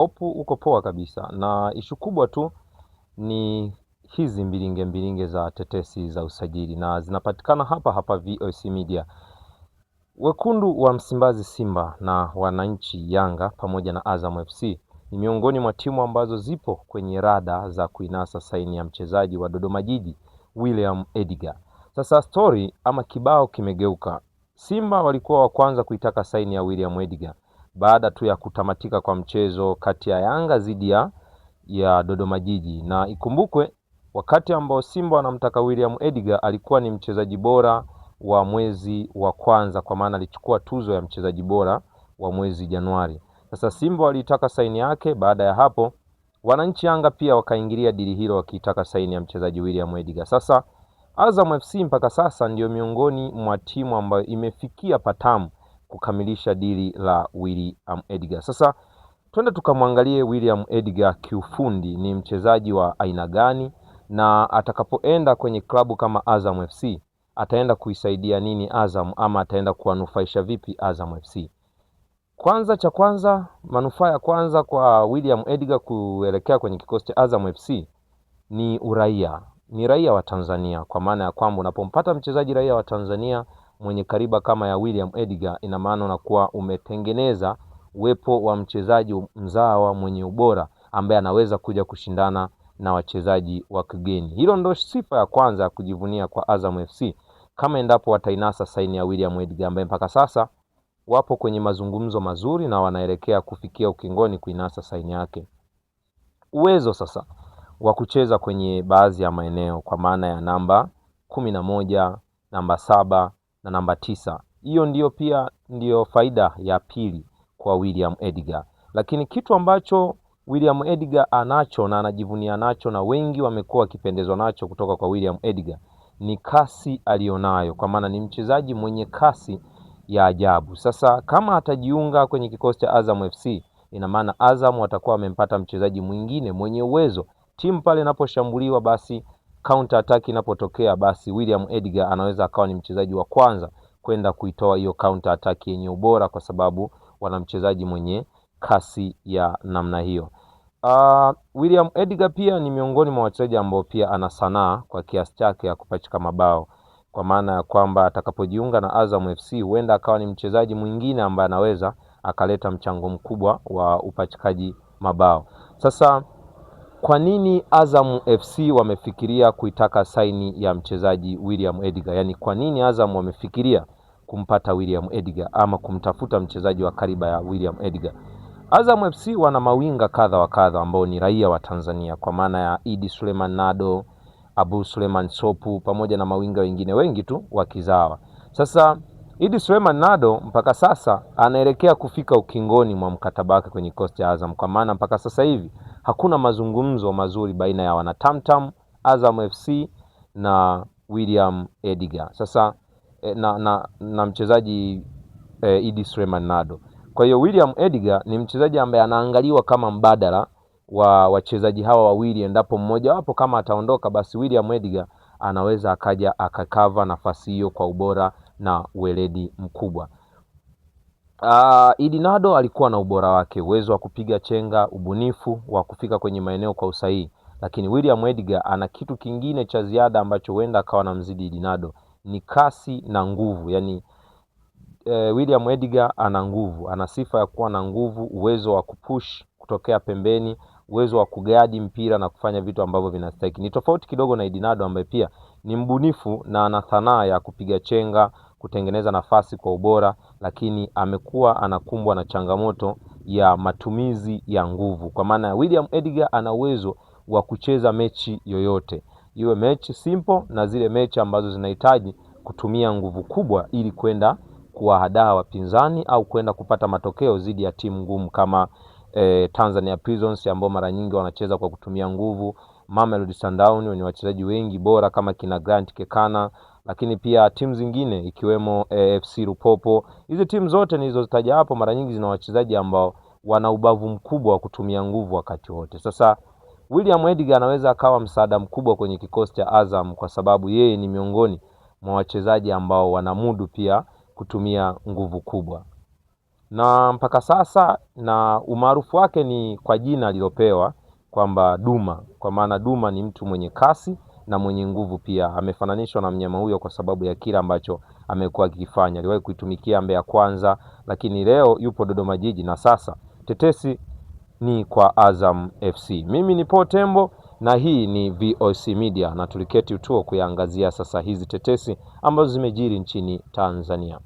Hopu uko poa kabisa, na ishu kubwa tu ni hizi mbilinge za tetesi za usajili, na zinapatikana hapa hapa VOC Media. Wekundu wa Msimbazi Simba na wananchi Yanga pamoja na Azam FC ni miongoni mwa timu ambazo zipo kwenye rada za kuinasa saini ya mchezaji wa Dodoma Jiji William Edgar. Sasa story ama kibao kimegeuka. Simba walikuwa wa kwanza kuitaka saini ya William Edgar baada tu ya kutamatika kwa mchezo kati ya Yanga dhidi ya Dodoma Jiji, na ikumbukwe wakati ambao Simba wanamtaka William Edgar alikuwa ni mchezaji bora wa mwezi wa kwanza, kwa maana alichukua tuzo ya mchezaji bora wa mwezi Januari. Sasa Simba walitaka saini yake. Baada ya hapo wananchi Yanga pia wakaingilia dili hilo wakitaka saini ya mchezaji William Edgar. Sasa Azam FC mpaka sasa ndio miongoni mwa timu ambayo imefikia patamu kukamilisha dili la William Edgar. Sasa twende tukamwangalie William Edgar kiufundi ni mchezaji wa aina gani, na atakapoenda kwenye klabu kama Azam FC ataenda kuisaidia nini Azam, ama ataenda kuwanufaisha vipi Azam FC. Kwanza manufaa ya kwanza kwa William Edgar kuelekea kwenye kikosi cha Azam FC ni uraia. Ni raia wa Tanzania, kwa maana ya kwamba unapompata mchezaji raia wa Tanzania mwenye kariba kama ya William Edgar, ina maana unakuwa umetengeneza uwepo wa mchezaji mzawa mwenye ubora ambaye anaweza kuja kushindana na wachezaji wa kigeni. Hilo ndio sifa ya kwanza ya kujivunia kwa Azam FC kama endapo watainasa saini ya William Edgar, ambaye mpaka sasa wapo kwenye mazungumzo mazuri na wanaelekea kufikia ukingoni kuinasa saini yake. Uwezo sasa wa kucheza kwenye baadhi ya maeneo kwa maana ya namba 11, namba 7 na namba 9. Hiyo ndio faida ya pili kwa William Edgar. Lakini kitu ambacho William Edgar anacho na anajivunia nacho na wengi wamekuwa wakipendezwa nacho kutoka kwa William Edgar ni kasi alionayo, kwa maana ni mchezaji mwenye kasi ya ajabu. Sasa kama atajiunga kwenye kikosi cha Azam FC, ina maana Azam watakuwa wamempata mchezaji mwingine mwenye uwezo. Timu pale inaposhambuliwa, basi counter attack inapotokea, basi William Edgar anaweza akawa ni mchezaji wa kwanza kwenda kuitoa hiyo counter attack yenye ubora, kwa sababu wana mchezaji mwenye kasi ya namna hiyo. William Edgar pia ni miongoni mwa wachezaji ambao pia ana sanaa kwa kiasi chake ya kupachika mabao, kwa maana ya kwamba atakapojiunga na Azam FC huenda akawa ni mchezaji mwingine ambaye anaweza akaleta mchango mkubwa wa upachikaji mabao. Sasa kwa nini Azam FC wamefikiria kuitaka saini ya mchezaji William Edgar? Yaani kwa nini Azam wamefikiria kumpata William Edgar ama kumtafuta mchezaji wa kariba ya William Edgar? Azam FC wana mawinga kadha wa kadha ambao ni raia wa Tanzania, kwa maana ya Idi Suleiman Nado, Abu Suleiman Sopu pamoja na mawinga wengine wengi tu wa kizawa. Sasa Idi Suleiman Nado mpaka sasa anaelekea kufika ukingoni mwa mkataba wake kwenye kikosi cha Azam, kwa maana mpaka sasa hivi hakuna mazungumzo mazuri baina ya wanatamtam Azam FC na William Edgar. Sasa na mchezaji Idi Suleiman Nado. Kwa hiyo William Edgar ni mchezaji ambaye anaangaliwa kama mbadala wa wachezaji hawa wawili. Endapo mmoja wapo kama ataondoka, basi William Edgar anaweza akaja akakava nafasi hiyo kwa ubora na uweledi mkubwa. Idi Nado alikuwa na ubora wake, uwezo wa kupiga chenga, ubunifu wa kufika kwenye maeneo kwa usahihi, lakini William Edgar ana kitu kingine cha ziada ambacho huenda akawa na mzidi Idi Nado, ni kasi na nguvu. Yaani William Edgar ana nguvu, ana sifa ya kuwa na nguvu, uwezo wa kupush kutokea pembeni, uwezo wa kugadi mpira na kufanya vitu ambavyo vinastahili. Ni tofauti kidogo na Idi Nado ambaye pia ni mbunifu na ana sanaa ya kupiga chenga, kutengeneza nafasi kwa ubora, lakini amekuwa anakumbwa na changamoto ya matumizi ya nguvu. Kwa maana William Edgar ana uwezo wa kucheza mechi yoyote, iwe mechi simple na zile mechi ambazo zinahitaji kutumia nguvu kubwa ili kwenda kuwahadaa wapinzani au kwenda kupata matokeo dhidi ya timu ngumu kama Tanzania Prisons ambao mara nyingi wanacheza kwa kutumia nguvu, Mamelodi Sundowns wenye wachezaji wengi bora kama kina Grant Kekana, lakini pia timu zingine ikiwemo FC Lupopo. Hizi timu zote nilizozitaja hapo mara nyingi zina wachezaji ambao wana ubavu mkubwa wa kutumia nguvu wakati wote. Sasa William Edgar anaweza akawa msaada mkubwa kwenye kikosi cha Azam, kwa sababu yeye ni miongoni mwa wachezaji ambao wanamudu pia kutumia nguvu kubwa. na mpaka sasa, na umaarufu wake ni kwa jina alilopewa kwamba Duma, kwa maana Duma ni mtu mwenye kasi na mwenye nguvu pia. Amefananishwa na mnyama huyo kwa sababu ya kile ambacho amekuwa akifanya. Aliwahi kuitumikia Mbeya Kwanza, lakini leo yupo Dodoma Jiji na sasa tetesi ni kwa Azam FC. Mimi ni Paul Tembo na hii ni VOC Media, na tuliketi utuo kuyaangazia sasa hizi tetesi ambazo zimejiri nchini Tanzania.